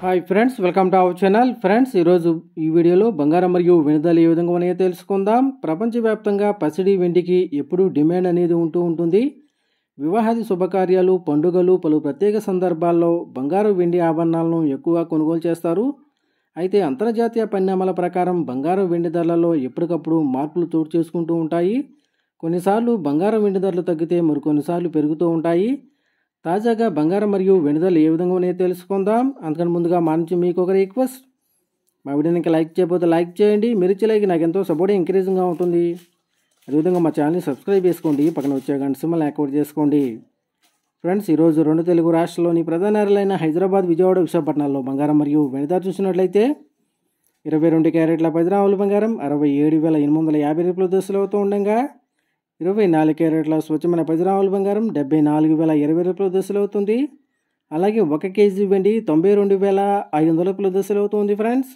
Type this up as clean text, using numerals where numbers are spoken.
Hi friends, welcome to our channel. Friends, ఈరోజు ఈ వీడియోలో బంగారం మరియు వెనుదల ఏ విధంగా ఉన్నాయో తెలుసుకుందాం. ప్రపంచవ్యాప్తంగా పసిడి వెండికి ఎప్పుడూ డిమాండ్ అనేది ఉంటుంది. వివాహాది శుభకార్యాలు, పండుగలు, పలు ప్రత్యేక సందర్భాల్లో బంగారు వెండి ఆభరణాలను ఎక్కువగా కొనుగోలు చేస్తారు. అయితే అంతర్జాతీయ పరిణామాల ప్రకారం బంగారం వెండి ధరలలో ఎప్పటికప్పుడు మార్పులు చోటు చేసుకుంటూ ఉంటాయి. కొన్నిసార్లు బంగారం వెండి ధరలు తగ్గితే మరికొన్నిసార్లు పెరుగుతూ ఉంటాయి. తాజాగా బంగారం మరియు వెనుదల ఏ విధంగా ఉన్నాయో తెలుసుకుందాం. అందుకని ముందుగా మా నుంచి మీకు ఒక రిక్వెస్ట్, మా వీడియోని ఇంకా లైక్ చేయకపోతే లైక్ చేయండి. మీరు ఇచ్చే లైక్ నాకు ఎంతో సపోర్ట్ ఎంకరేజింగ్గా ఉంటుంది. అదేవిధంగా మా ఛానల్ని సబ్స్క్రైబ్ చేసుకోండి, పక్కన వచ్చే గంట సింబల్ యాక్టివేట్ చేసుకోండి. ఫ్రెండ్స్, ఈరోజు రెండు తెలుగు రాష్ట్రాల్లోని ప్రధాన నగరాలైన హైదరాబాద్, విజయవాడ, విశాఖపట్నాల్లో బంగారం మరియు వెండి ధర చూసినట్లయితే 22 క్యారెట్ల 10 గ్రాముల బంగారం 67,850 రూపాయల దశలు అవుతూ ఉండగా 24 క్యారెట్ల స్వచ్ఛమైన 10 గ్రాముల బంగారం 74,020 రూపాయల దశలు అవుతుంది. అలాగే 1 కేజీ వెండి 92,500 రూపాయల దశలు అవుతుంది. ఫ్రెండ్స్.